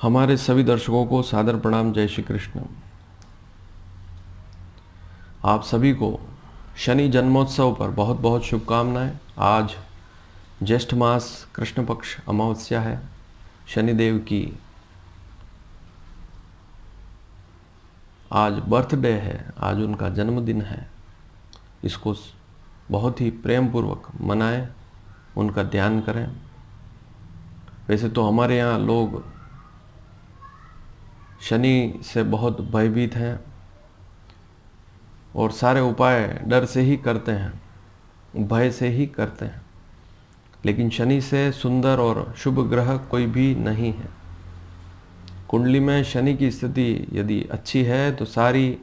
हमारे सभी दर्शकों को सादर प्रणाम। जय श्री कृष्ण। आप सभी को शनि जन्मोत्सव पर बहुत बहुत शुभकामनाएं। आज ज्येष्ठ मास कृष्ण पक्ष अमावस्या है। शनिदेव की आज बर्थडे है, आज उनका जन्मदिन है। इसको बहुत ही प्रेम पूर्वक मनाएं, उनका ध्यान करें। वैसे तो हमारे यहाँ लोग शनि से बहुत भयभीत हैं और सारे उपाय डर से ही करते हैं, भय से ही करते हैं, लेकिन शनि से सुंदर और शुभ ग्रह कोई भी नहीं है। कुंडली में शनि की स्थिति यदि अच्छी है तो सारी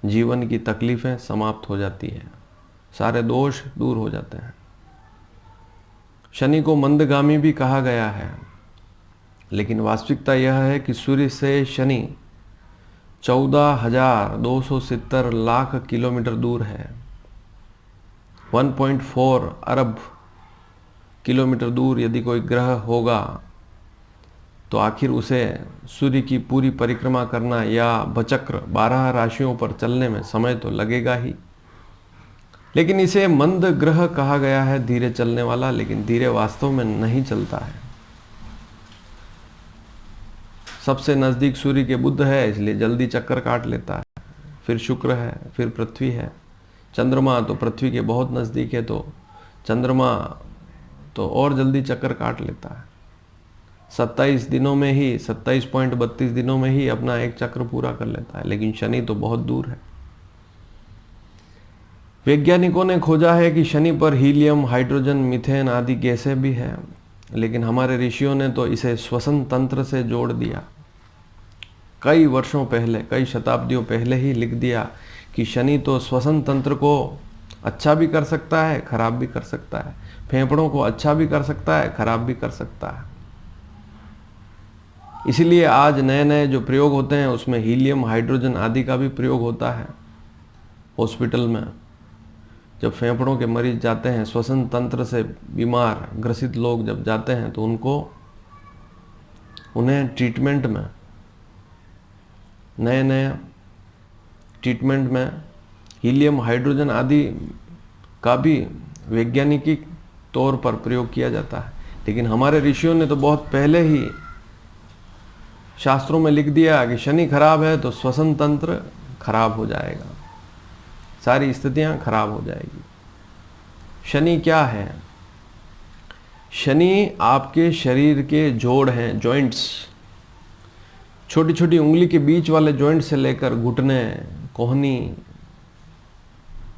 जीवन की तकलीफ़ें समाप्त हो जाती है, सारे दोष दूर हो जाते हैं। शनि को मंदगामी भी कहा गया है, लेकिन वास्तविकता यह है कि सूर्य से शनि 14,270 लाख किलोमीटर दूर है। 1.4 अरब किलोमीटर दूर यदि कोई ग्रह होगा तो आखिर उसे सूर्य की पूरी परिक्रमा करना या भचक्र 12 राशियों पर चलने में समय तो लगेगा ही। लेकिन इसे मंद ग्रह कहा गया है, धीरे चलने वाला, लेकिन धीरे वास्तव में नहीं चलता है। सबसे नज़दीक सूर्य के बुध है, इसलिए जल्दी चक्कर काट लेता है। फिर शुक्र है, फिर पृथ्वी है। चंद्रमा तो पृथ्वी के बहुत नज़दीक है, तो चंद्रमा तो और जल्दी चक्कर काट लेता है। 27 दिनों में ही 27.32 दिनों में ही अपना एक चक्र पूरा कर लेता है, लेकिन शनि तो बहुत दूर है। वैज्ञानिकों ने खोजा है कि शनि पर हीलियम, हाइड्रोजन, मीथेन आदि गैसें भी हैं, लेकिन हमारे ऋषियों ने तो इसे श्वसन तंत्र से जोड़ दिया। कई वर्षों पहले, कई शताब्दियों पहले ही लिख दिया कि शनि तो श्वसन तंत्र को अच्छा भी कर सकता है, खराब भी कर सकता है। फेफड़ों को अच्छा भी कर सकता है, खराब भी कर सकता है। इसीलिए आज नए नए जो प्रयोग होते हैं उसमें हीलियम, हाइड्रोजन आदि का भी प्रयोग होता है। हॉस्पिटल में जब फेफड़ों के मरीज जाते हैं, श्वसन तंत्र से बीमार ग्रसित लोग जब जाते हैं, तो उन्हें ट्रीटमेंट में, नए नए ट्रीटमेंट में हीलियम, हाइड्रोजन आदि का भी वैज्ञानिक तौर पर प्रयोग किया जाता है। लेकिन हमारे ऋषियों ने तो बहुत पहले ही शास्त्रों में लिख दिया कि शनि खराब है तो श्वसन तंत्र खराब हो जाएगा, सारी स्थितियां खराब हो जाएगी। शनि क्या है? शनि आपके शरीर के जोड़ हैं, जॉइंट्स। छोटी छोटी उंगली के बीच वाले जॉइंट से लेकर घुटने, कोहनी,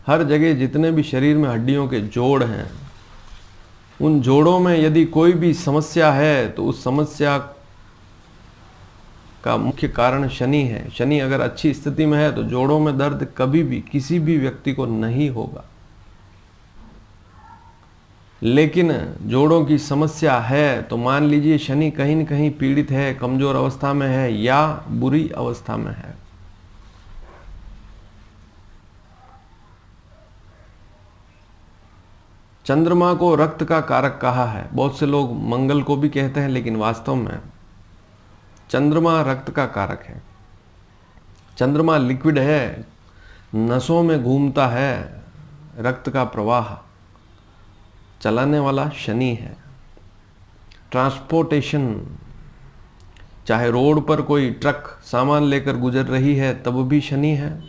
हर जगह जितने भी शरीर में हड्डियों के जोड़ हैं, उन जोड़ों में यदि कोई भी समस्या है तो उस समस्या का मुख्य कारण शनि है। शनि अगर अच्छी स्थिति में है तो जोड़ों में दर्द कभी भी किसी भी व्यक्ति को नहीं होगा। लेकिन जोड़ों की समस्या है तो मान लीजिए शनि कहीं न कहीं पीड़ित है, कमजोर अवस्था में है या बुरी अवस्था में है। चंद्रमा को रक्त का कारक कहा है। बहुत से लोग मंगल को भी कहते हैं, लेकिन वास्तव में चंद्रमा रक्त का कारक है। चंद्रमा लिक्विड है, नसों में घूमता है, रक्त का प्रवाह चलाने वाला शनि है। ट्रांसपोर्टेशन, चाहे रोड पर कोई ट्रक सामान लेकर गुजर रही है तब भी शनि है।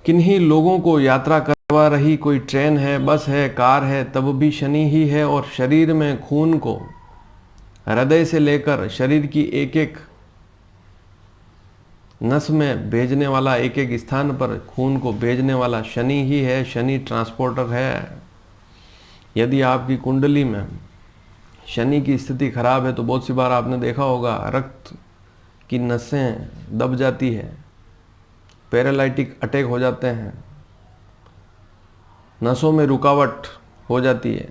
किन्हीं लोगों को यात्रा करवा रही कोई ट्रेन है, बस है, कार है, तब भी शनि ही है। और शरीर में खून को हृदय से लेकर शरीर की एक एक नस में भेजने वाला, एक एक स्थान पर खून को भेजने वाला शनि ही है। शनि ट्रांसपोर्टर है। यदि आपकी कुंडली में शनि की स्थिति खराब है तो बहुत सी बार आपने देखा होगा रक्त की नसें दब जाती है, पैरालाइटिक अटैक हो जाते हैं, नसों में रुकावट हो जाती है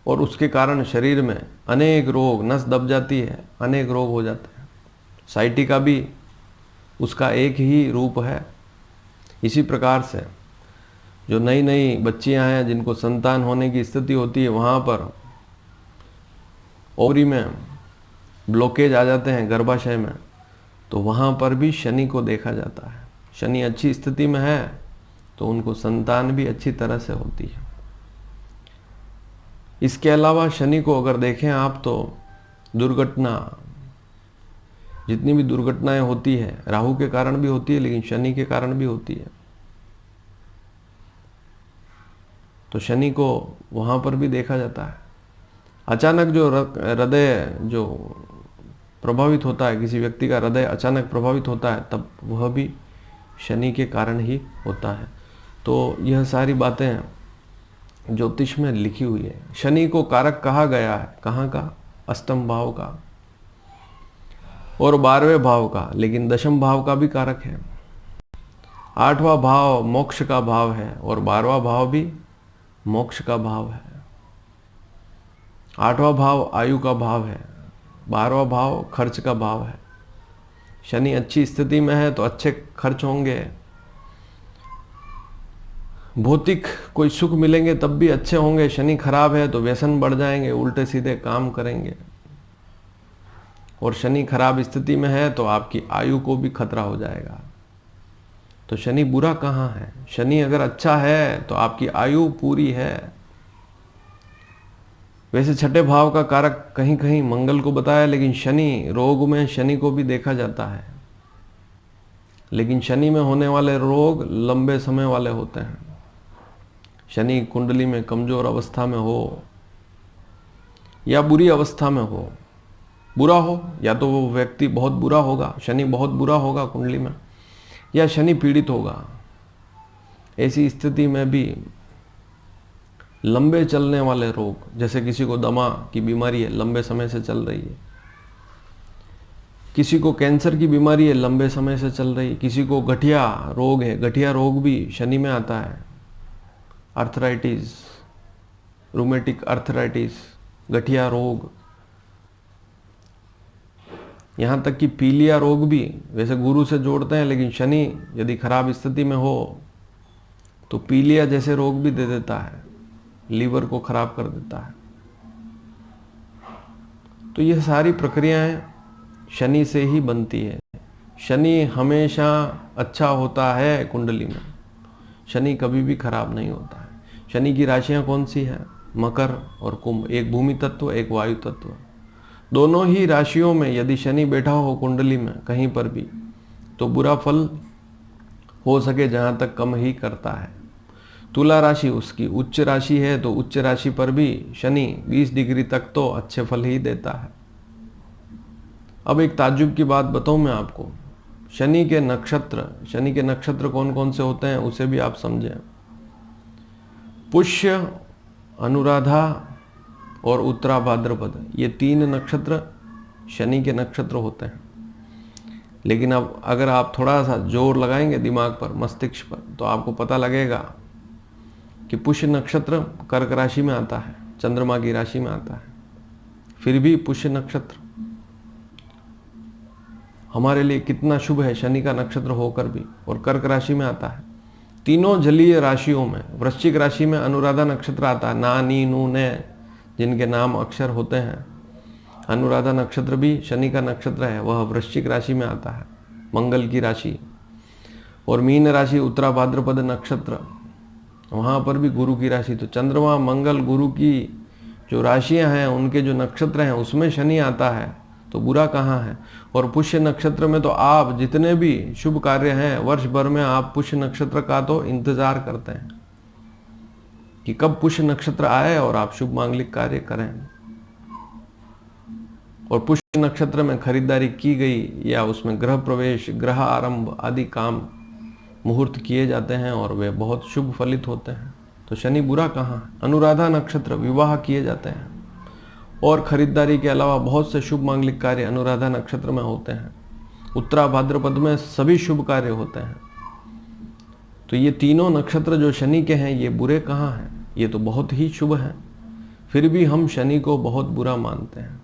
और उसके कारण शरीर में अनेक रोग, नस दब जाती है, अनेक रोग हो जाते हैं। साइटिका भी उसका एक ही रूप है। इसी प्रकार से जो नई नई बच्चियां हैं जिनको संतान होने की स्थिति होती है, वहाँ पर ओवरी में ब्लॉकेज आ जाते हैं गर्भाशय में, तो वहाँ पर भी शनि को देखा जाता है। शनि अच्छी स्थिति में है तो उनको संतान भी अच्छी तरह से होती है। इसके अलावा शनि को अगर देखें आप तो दुर्घटना, जितनी भी दुर्घटनाएं होती है राहु के कारण भी होती है, लेकिन शनि के कारण भी होती है। तो शनि को वहाँ पर भी देखा जाता है। अचानक जो हृदय जो प्रभावित होता है, किसी व्यक्ति का हृदय अचानक प्रभावित होता है, तब वह भी शनि के कारण ही होता है। तो यह सारी बातें ज्योतिष में लिखी हुई है। शनि को कारक कहा गया है, कहाँ का? अष्टम भाव का और 12वें भाव का, लेकिन दशम भाव का भी कारक है। 8वां भाव मोक्ष का भाव है और 12वां भाव भी मोक्ष का भाव है। 8वां भाव आयु का भाव है, 12वां भाव खर्च का भाव है। शनि अच्छी स्थिति में है तो अच्छे खर्च होंगे, भौतिक कोई सुख मिलेंगे तब भी अच्छे होंगे। शनि खराब है तो व्यसन बढ़ जाएंगे, उल्टे सीधे काम करेंगे। और शनि खराब स्थिति में है तो आपकी आयु को भी खतरा हो जाएगा। तो शनि बुरा कहाँ है? शनि अगर अच्छा है तो आपकी आयु पूरी है। वैसे छठे भाव का कारक कहीं कहीं मंगल को बताया, लेकिन शनि रोग में शनि को भी देखा जाता है। लेकिन शनि में होने वाले रोग लंबे समय वाले होते हैं। शनि कुंडली में कमजोर अवस्था में हो या बुरी अवस्था में हो, बुरा हो, या तो वो व्यक्ति बहुत बुरा होगा, शनि बहुत बुरा होगा कुंडली में, या शनि पीड़ित होगा। ऐसी स्थिति में भी लंबे चलने वाले रोग, जैसे किसी को दमा की बीमारी है, लंबे समय से चल रही है, किसी को कैंसर की बीमारी है, लंबे समय से चल रही है, किसी को गठिया रोग है, गठिया रोग भी शनि में आता है। आर्थराइटिस, रूमेटिक आर्थराइटिस, गठिया रोग, यहाँ तक कि पीलिया रोग भी वैसे गुरु से जोड़ते हैं, लेकिन शनि यदि खराब स्थिति में हो तो पीलिया जैसे रोग भी दे देता है, लीवर को खराब कर देता है। तो यह सारी प्रक्रियाएं शनि से ही बनती है। शनि हमेशा अच्छा होता है कुंडली में, शनि कभी भी खराब नहीं होता है। शनि की राशियां कौन सी है? मकर और कुंभ, एक भूमि तत्व एक वायु तत्व। दोनों ही राशियों में यदि शनि बैठा हो कुंडली में कहीं पर भी तो बुरा फल हो सके जहां तक कम ही करता है। तुला राशि उसकी उच्च राशि है तो उच्च राशि पर भी शनि 20 डिग्री तक तो अच्छे फल ही देता है। अब एक ताज्जुब की बात बताऊं मैं आपको, शनि के नक्षत्र कौन कौन से होते हैं उसे भी आप समझें। पुष्य, अनुराधा और उत्तरा भाद्रपद, ये 3 नक्षत्र शनि के नक्षत्र होते हैं। लेकिन अब अगर आप थोड़ा सा जोर लगाएंगे दिमाग पर, मस्तिष्क पर, तो आपको पता लगेगा कि पुष्य नक्षत्र कर्क राशि में आता है, चंद्रमा की राशि में आता है। फिर भी पुष्य नक्षत्र हमारे लिए कितना शुभ है, शनि का नक्षत्र होकर भी, और कर्क राशि में आता है। तीनों जलीय राशियों में वृश्चिक राशि में अनुराधा नक्षत्र आता है, ना, नी, नू, ने, जिनके नाम अक्षर होते हैं। अनुराधा नक्षत्र भी शनि का नक्षत्र है, वह वृश्चिक राशि में आता है, मंगल की राशि। और मीन राशि उत्तरा भाद्रपद नक्षत्र, वहाँ पर भी गुरु की राशि। तो चंद्रमा, मंगल, गुरु की जो राशियाँ हैं, उनके जो नक्षत्र हैं, उसमें शनि आता है, तो बुरा कहाँ है। और पुष्य नक्षत्र में तो आप जितने भी शुभ कार्य हैं वर्ष भर में, आप पुष्य नक्षत्र का तो इंतजार करते हैं कि कब पुष्य नक्षत्र आए और आप शुभ मांगलिक कार्य करें। और पुष्य नक्षत्र में खरीदारी की गई या उसमें गृह प्रवेश, गृह आरंभ आदि काम मुहूर्त किए जाते हैं और वे बहुत शुभ फलित होते हैं। तो शनि बुरा कहाँ है? अनुराधा नक्षत्र विवाह किए जाते हैं और खरीदारी के अलावा बहुत से शुभ मांगलिक कार्य अनुराधा नक्षत्र में होते हैं। उत्तरा भाद्रपद में सभी शुभ कार्य होते हैं। तो ये तीनों नक्षत्र जो शनि के हैं, ये बुरे कहाँ हैं? ये तो बहुत ही शुभ हैं। फिर भी हम शनि को बहुत बुरा मानते हैं।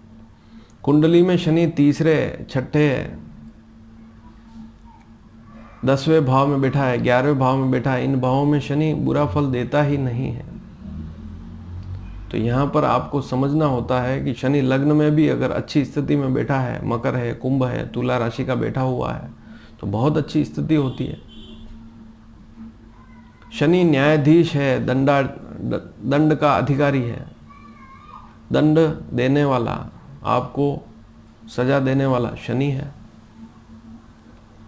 कुंडली में शनि तीसरे, छठे, 10वें भाव में बैठा है, 11वें भाव में बैठा है। इन भावों में शनि बुरा फल देता ही नहीं है। तो यहाँ पर आपको समझना होता है कि शनि लग्न में भी अगर अच्छी स्थिति में बैठा है, मकर है, कुंभ है, तुला राशि का बैठा हुआ है, तो बहुत अच्छी स्थिति होती है। शनि न्यायाधीश है, दंड का अधिकारी है, दंड देने वाला, आपको सजा देने वाला शनि है।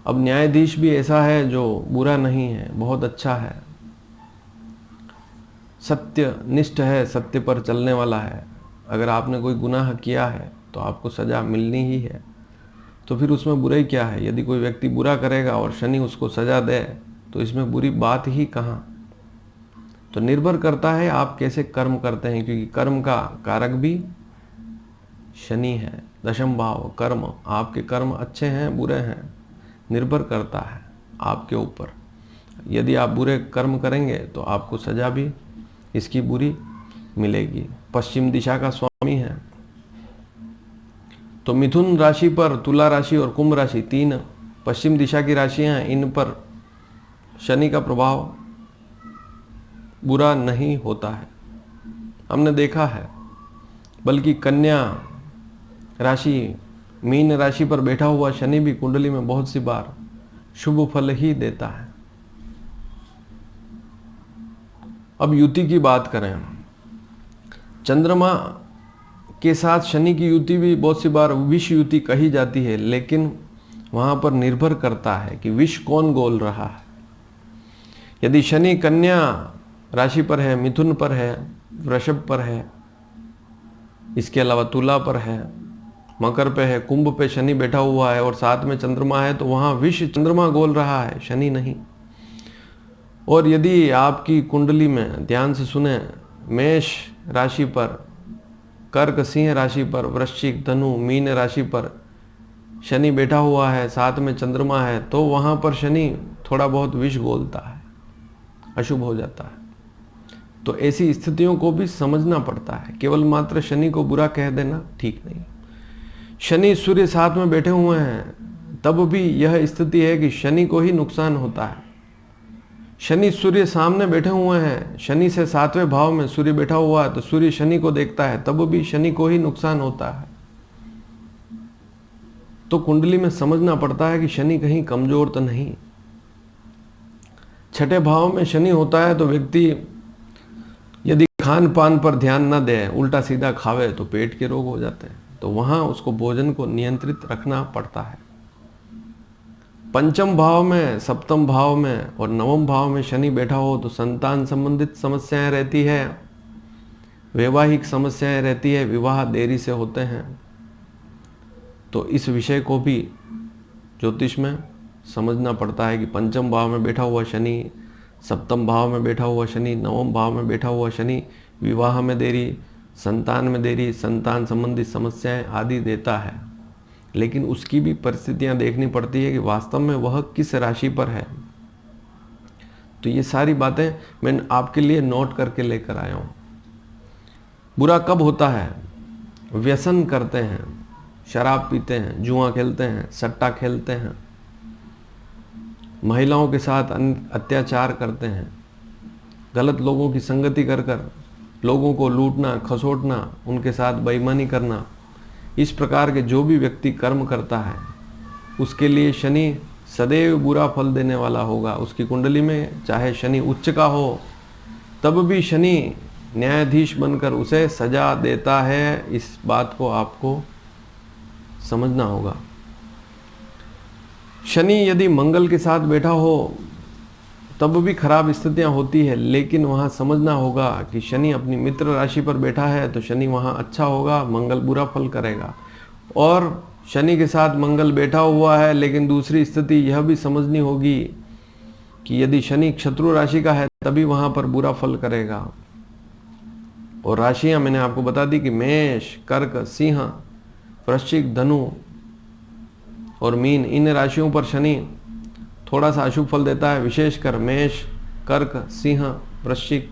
अब न्यायाधीश भी ऐसा है जो बुरा नहीं है, बहुत अच्छा है, सत्य निष्ठ है, सत्य पर चलने वाला है। अगर आपने कोई गुनाह किया है तो आपको सजा मिलनी ही है, तो फिर उसमें बुराई क्या है? यदि कोई व्यक्ति बुरा करेगा और शनि उसको सजा दे तो इसमें बुरी बात ही कहाँ? तो निर्भर करता है आप कैसे कर्म करते हैं, क्योंकि कर्म का कारक भी शनि है। दशम भाव कर्म, आपके कर्म अच्छे हैं बुरे हैं, निर्भर करता है आपके ऊपर। यदि आप बुरे कर्म करेंगे तो आपको सजा भी इसकी बुरी मिलेगी। पश्चिम दिशा का स्वामी है, तो मिथुन राशि पर, तुला राशि और कुंभ राशि, 3 पश्चिम दिशा की राशियां हैं, इन पर शनि का प्रभाव बुरा नहीं होता है, हमने देखा है। बल्कि कन्या राशि, मीन राशि पर बैठा हुआ शनि भी कुंडली में बहुत सी बार शुभ फल ही देता है। अब युति की बात करें, चंद्रमा के साथ शनि की युति भी बहुत सी बार विष युति कही जाती है, लेकिन वहां पर निर्भर करता है कि विष कौन गोल रहा है। यदि शनि कन्या राशि पर है, मिथुन पर है, वृषभ पर है, इसके अलावा तुला पर है, मकर पे है, कुंभ पे शनि बैठा हुआ है और साथ में चंद्रमा है, तो वहां विष चंद्रमा गोल रहा है, शनि नहीं। और यदि आपकी कुंडली में, ध्यान से सुने, मेष राशि पर, कर्क सिंह राशि पर, वृश्चिक धनु मीन राशि पर शनि बैठा हुआ है, साथ में चंद्रमा है, तो वहां पर शनि थोड़ा बहुत विष गोलता है, अशुभ हो जाता है। तो ऐसी स्थितियों को भी समझना पड़ता है, केवल मात्र शनि को बुरा कह देना ठीक नहीं। शनि सूर्य साथ में बैठे हुए हैं, तब भी यह स्थिति है कि शनि को ही नुकसान होता है। शनि सूर्य सामने बैठे हुए हैं, शनि से 7वें भाव में सूर्य बैठा हुआ है, तो सूर्य शनि को देखता है, तब भी शनि को ही नुकसान होता है। तो कुंडली में समझना पड़ता है कि शनि कहीं कमजोर तो नहीं। 6ठे भाव में शनि होता है तो व्यक्ति यदि खान पान पर ध्यान न दे, उल्टा सीधा खावे, तो पेट के रोग हो जाते हैं, तो वहां उसको भोजन को नियंत्रित रखना पड़ता है। पंचम भाव में, सप्तम भाव में और नवम भाव में शनि बैठा हो तो संतान संबंधित समस्याएं रहती है, वैवाहिक समस्याएं रहती है, विवाह देरी से होते हैं। तो इस विषय को भी ज्योतिष में समझना पड़ता है कि पंचम भाव में बैठा हुआ शनि, सप्तम भाव में बैठा हुआ शनि, नवम भाव में बैठा हुआ शनि विवाह में देरी, संतान में देरी, संतान संबंधित समस्याएं आदि देता है। लेकिन उसकी भी परिस्थितियां देखनी पड़ती है कि वास्तव में वह किस राशि पर है। तो ये सारी बातें मैं आपके लिए नोट करके लेकर आया हूं। बुरा कब होता है? व्यसन करते हैं, शराब पीते हैं, जुआ खेलते हैं, सट्टा खेलते हैं, महिलाओं के साथ अत्याचार करते हैं, गलत लोगों की संगति कर कर लोगों को लूटना, खसोटना, उनके साथ बेईमानी करना, इस प्रकार के जो भी व्यक्ति कर्म करता है उसके लिए शनि सदैव बुरा फल देने वाला होगा। उसकी कुंडली में चाहे शनि उच्च का हो, तब भी शनि न्यायाधीश बनकर उसे सजा देता है। इस बात को आपको समझना होगा। शनि यदि मंगल के साथ बैठा हो तब भी खराब स्थितियां होती है, लेकिन वहां समझना होगा कि शनि अपनी मित्र राशि पर बैठा है तो शनि वहां अच्छा होगा, मंगल बुरा फल करेगा। और शनि के साथ मंगल बैठा हुआ है, लेकिन दूसरी स्थिति यह भी समझनी होगी कि यदि शनि शत्रु राशि का है तभी वहां पर बुरा फल करेगा। और राशियां मैंने आपको बता दी कि मेष, कर्क, सिंह, वृश्चिक, धनु और मीन, इन राशियों पर शनि थोड़ा सा अशुभ फल देता है। विशेषकर मेष, कर्क, सिंह, वृश्चिक,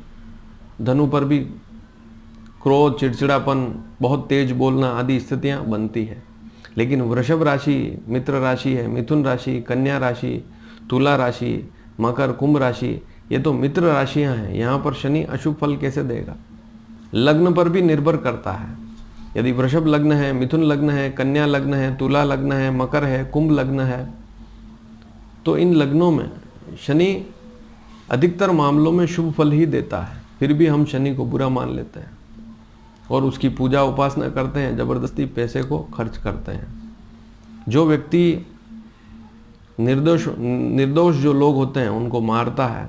धनु पर भी क्रोध, चिड़चिड़ापन, बहुत तेज बोलना आदि स्थितियां बनती है। लेकिन वृषभ राशि मित्र राशि है, मिथुन राशि, कन्या राशि, तुला राशि, मकर, कुंभ राशि, ये तो मित्र राशियां हैं। यहाँ पर शनि अशुभ फल कैसे देगा? लग्न पर भी निर्भर करता है। यदि वृषभ लग्न है, मिथुन लग्न है, कन्या लग्न है, तुला लग्न है, मकर है, कुंभ लग्न है, तो इन लग्नों में शनि अधिकतर मामलों में शुभ फल ही देता है। फिर भी हम शनि को बुरा मान लेते हैं और उसकी पूजा उपासना करते हैं, जबरदस्ती पैसे को खर्च करते हैं। जो व्यक्ति निर्दोष जो लोग होते हैं उनको मारता है,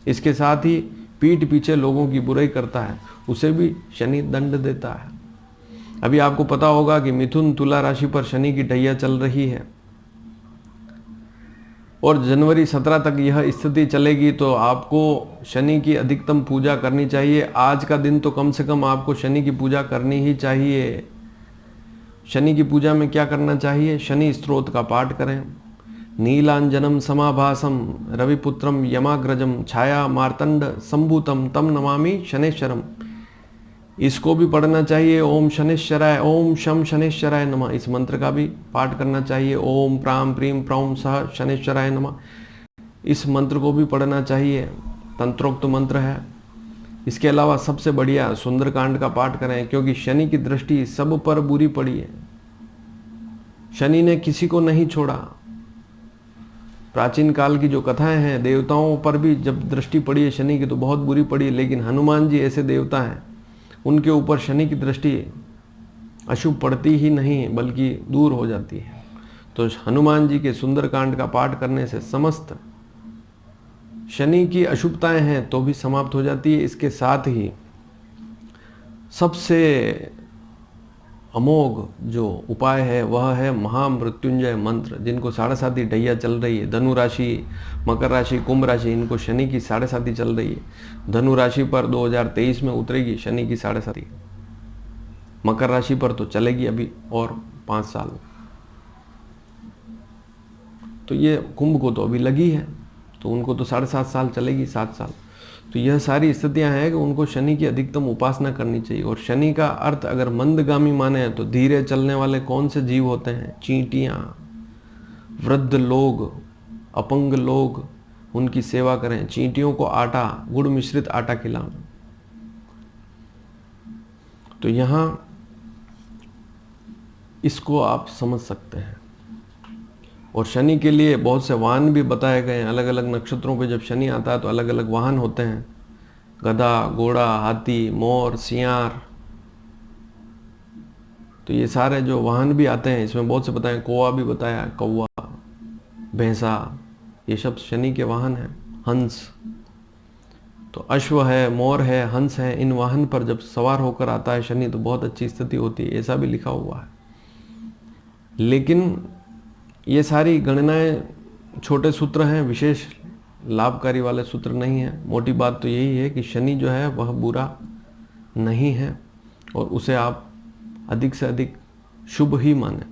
इसके साथ ही पीठ पीछे लोगों की बुराई करता है, उसे भी शनि दंड देता है। अभी आपको पता होगा कि मिथुन तुला राशि पर शनि की ढैया चल रही है और जनवरी 17 तक यह स्थिति चलेगी, तो आपको शनि की अधिकतम पूजा करनी चाहिए। आज का दिन तो कम से कम आपको शनि की पूजा करनी ही चाहिए। शनि की पूजा में क्या करना चाहिए? शनि स्तोत्र का पाठ करें। नीलांजनम समाभासम रविपुत्रम यमाग्रजम छाया मार्तंड संभूतम तम नमामि शनेश्वरम, इसको भी पढ़ना चाहिए। ओम शनेश्वराय, ओम शम शनेश्वराय नमः, इस मंत्र का भी पाठ करना चाहिए। ओम प्राम प्रीम प्रौम सह शनेश्वराय नमः, इस मंत्र को भी पढ़ना चाहिए, तंत्रोक्त मंत्र है। इसके अलावा सबसे बढ़िया सुंदरकांड का पाठ करें, क्योंकि शनि की दृष्टि सब पर बुरी पड़ी है। शनि ने किसी को नहीं छोड़ा। प्राचीन काल की जो कथाएं हैं, देवताओं पर भी जब दृष्टि पड़ी है शनि की तो बहुत बुरी पड़ी है, लेकिन हनुमान जी ऐसे देवता हैं, उनके ऊपर शनि की दृष्टि अशुभ पड़ती ही नहीं बल्कि दूर हो जाती है। तो हनुमान जी के सुंदरकांड का पाठ करने से समस्त शनि की अशुभताएं हैं तो भी समाप्त हो जाती है। इसके साथ ही सबसे अमोघ जो उपाय है वह है महामृत्युंजय मंत्र, जिनको 7.5 ढैया चल रही है। धनु राशि, मकर राशि, कुंभ राशि, इनको शनि की 7.5 चल रही है। धनु राशि पर 2023 में उतरेगी शनि की 7.5, मकर राशि पर तो चलेगी अभी और 5 साल। तो ये कुंभ को तो अभी लगी है, तो उनको तो 7.5 साल चलेगी, 7 साल। तो यह सारी स्थितियां हैं कि उनको शनि की अधिकतम उपासना करनी चाहिए। और शनि का अर्थ अगर मंदगामी माने तो धीरे चलने वाले कौन से जीव होते हैं? चींटियां, वृद्ध लोग, अपंग लोग, उनकी सेवा करें। चींटियों को आटा, गुड़ मिश्रित आटा खिलाएं। तो यहां इसको आप समझ सकते हैं। और शनि के लिए बहुत से वाहन भी बताए गए हैं। अलग अलग नक्षत्रों पे जब शनि आता है तो अलग अलग वाहन होते हैं। गधा, घोड़ा, हाथी, मोर, सियार, तो ये सारे जो वाहन भी आते हैं इसमें बहुत से बताए। कौवा भी बताया, कौवा, भैंसा, ये सब शनि के वाहन हैं। हंस, तो अश्व है, मोर है, हंस है, इन वाहन पर जब सवार होकर आता है शनि तो बहुत अच्छी स्थिति होती है, ऐसा भी लिखा हुआ है। लेकिन ये सारी गणनाएं छोटे सूत्र हैं, विशेष लाभकारी वाले सूत्र नहीं है। मोटी बात तो यही है कि शनि जो है वह बुरा नहीं है और उसे आप अधिक से अधिक शुभ ही माने।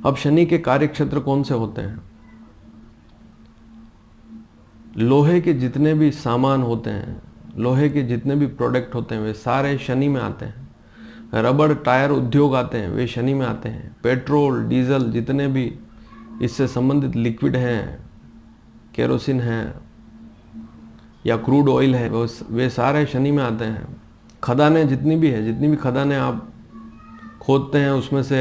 अब शनि के कार्य क्षेत्र कौन से होते हैं? लोहे के जितने भी सामान होते हैं, लोहे के जितने भी प्रोडक्ट होते हैं वे सारे शनि में आते हैं। रबड़ टायर उद्योग आते हैं वे शनि में आते हैं। पेट्रोल, डीजल, जितने भी इससे संबंधित लिक्विड हैं, केरोसिन है या क्रूड ऑयल है, वे सारे शनि में आते हैं। खदानें जितनी भी खदानें आप खोदते हैं उसमें से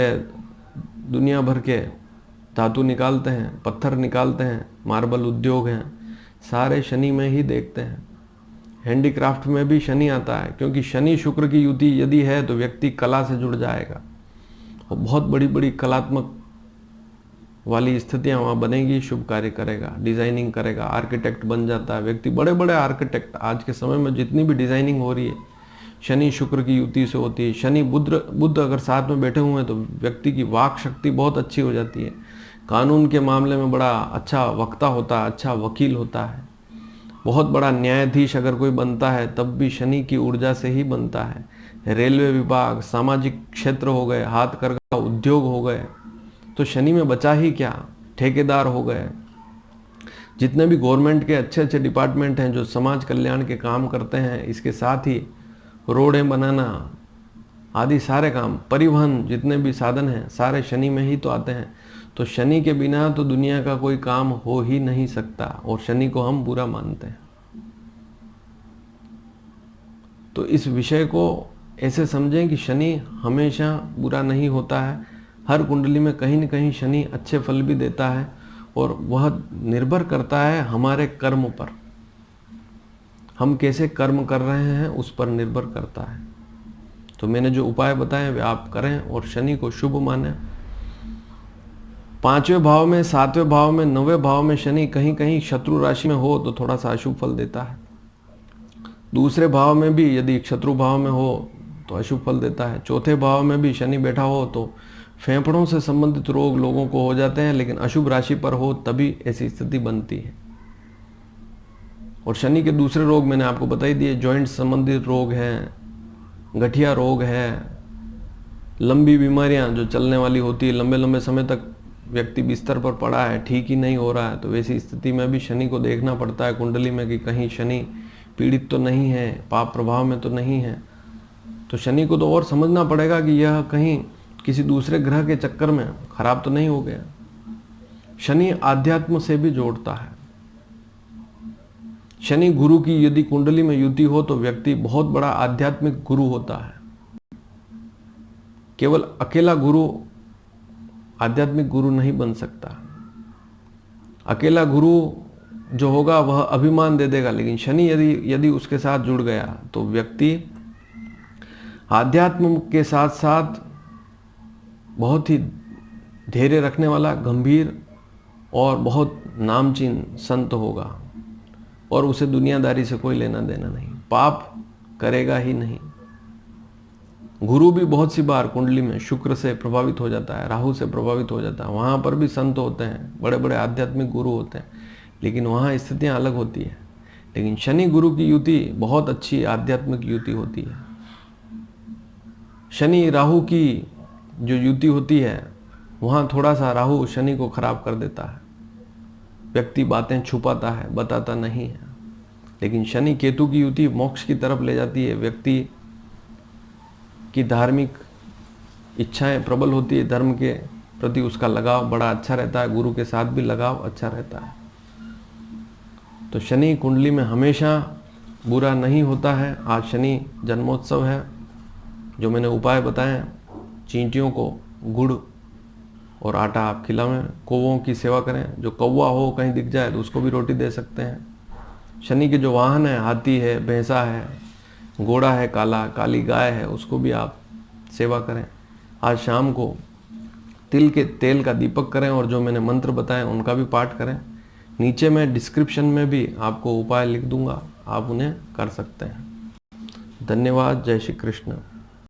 दुनिया भर के धातु निकालते हैं, पत्थर निकालते हैं, मार्बल उद्योग हैं, सारे शनि में ही देखते हैं। हैंडीक्राफ्ट में भी शनि आता है, क्योंकि शनि शुक्र की युति यदि है तो व्यक्ति कला से जुड़ जाएगा और बहुत बड़ी बड़ी कलात्मक वाली स्थितियां वहाँ बनेगी, शुभ कार्य करेगा, डिजाइनिंग करेगा, आर्किटेक्ट बन जाता है व्यक्ति। बड़े बड़े आर्किटेक्ट आज के समय में जितनी भी डिजाइनिंग हो रही है शनि शुक्र की युति से होती है। शनि बुध अगर साथ में बैठे हुए हैं तो व्यक्ति की वाक शक्ति बहुत अच्छी हो जाती है। कानून के मामले में बड़ा अच्छा वक्ता होता है, अच्छा वकील होता है। बहुत बड़ा न्यायाधीश अगर कोई बनता है तब भी शनि की ऊर्जा से ही बनता है। रेलवे विभाग, सामाजिक क्षेत्र हो गए, हाथ करघा उद्योग हो गए, तो शनि में बचा ही क्या, ठेकेदार हो गए। जितने भी गवर्नमेंट के अच्छे अच्छे डिपार्टमेंट हैं जो समाज कल्याण के काम करते हैं, इसके साथ ही रोडें बनाना आदि सारे काम, परिवहन जितने भी साधन हैं सारे शनि में ही तो आते हैं। तो शनि के बिना तो दुनिया का कोई काम हो ही नहीं सकता और शनि को हम बुरा मानते हैं। तो इस विषय को ऐसे समझें कि शनि हमेशा बुरा नहीं होता है। हर कुंडली में कहीं न कहीं शनि अच्छे फल भी देता है और वह निर्भर करता है हमारे कर्म पर। हम कैसे कर्म कर रहे हैं उस पर निर्भर करता है। तो मैंने जो उपाय बताए वे आप करें और शनि को शुभ माने। 5वें भाव में, 7वें भाव में, 9वें भाव में शनि कहीं कहीं शत्रु राशि में हो तो थोड़ा सा अशुभ फल देता है। दूसरे भाव में भी यदि शत्रु भाव में हो तो अशुभ फल देता है। चौथे भाव में भी शनि बैठा हो तो फेफड़ों से संबंधित रोग लोगों को हो जाते हैं, लेकिन अशुभ राशि पर हो तभी ऐसी स्थिति बनती है। और शनि के दूसरे रोग मैंने आपको बता ही दिए, जॉइंट संबंधित रोग हैं, गठिया रोग है, लंबी बीमारियां जो चलने वाली होती है, लंबे लंबे समय तक व्यक्ति बिस्तर पर पड़ा है, ठीक ही नहीं हो रहा है, तो वैसी स्थिति में भी शनि को देखना पड़ता है कुंडली में कि कहीं शनि पीड़ित तो नहीं है, पाप प्रभाव में तो नहीं है। तो शनि को तो और समझना पड़ेगा कि यह कहीं किसी दूसरे ग्रह के चक्कर में खराब तो नहीं हो गया। शनि आध्यात्म से भी जोड़ता है। शनि गुरु की यदि कुंडली में युति हो तो व्यक्ति बहुत बड़ा आध्यात्मिक गुरु होता है। केवल अकेला गुरु आध्यात्मिक गुरु नहीं बन सकता। अकेला गुरु जो होगा वह अभिमान दे देगा, लेकिन शनि यदि उसके साथ जुड़ गया तो व्यक्ति आध्यात्म के साथ साथ बहुत ही धैर्य रखने वाला, गंभीर और बहुत नामचीन संत होगा और उसे दुनियादारी से कोई लेना देना नहीं, पाप करेगा ही नहीं। गुरु भी बहुत सी बार कुंडली में शुक्र से प्रभावित हो जाता है, राहु से प्रभावित हो जाता है, वहाँ पर भी संत होते हैं, बड़े बड़े आध्यात्मिक गुरु होते हैं, लेकिन वहाँ स्थितियाँ अलग होती है। लेकिन शनि गुरु की युति बहुत अच्छी आध्यात्मिक युति होती है। शनि राहु की जो युति होती है वहाँ थोड़ा सा राहु शनि को खराब कर देता है, व्यक्ति बातें छुपाता है, बताता नहीं है। लेकिन शनि केतु की युति मोक्ष की तरफ ले जाती है, व्यक्ति की धार्मिक इच्छाएं प्रबल होती है, धर्म के प्रति उसका लगाव बड़ा अच्छा रहता है, गुरु के साथ भी लगाव अच्छा रहता है। तो शनि कुंडली में हमेशा बुरा नहीं होता है। आज शनि जन्मोत्सव है। जो मैंने उपाय बताए, चींटियों को गुड़ और आटा आप खिलावें, कौवों की सेवा करें, जो कौवा हो कहीं दिख जाए तो उसको भी रोटी दे सकते हैं। शनि के जो वाहन है, हाथी है, भैंसा है, घोड़ा है, काली गाय है, उसको भी आप सेवा करें। आज शाम को तिल के तेल का दीपक करें और जो मैंने मंत्र बताए उनका भी पाठ करें। नीचे मैं डिस्क्रिप्शन में भी आपको उपाय लिख दूंगा, आप उन्हें कर सकते हैं। धन्यवाद। जय श्री कृष्ण।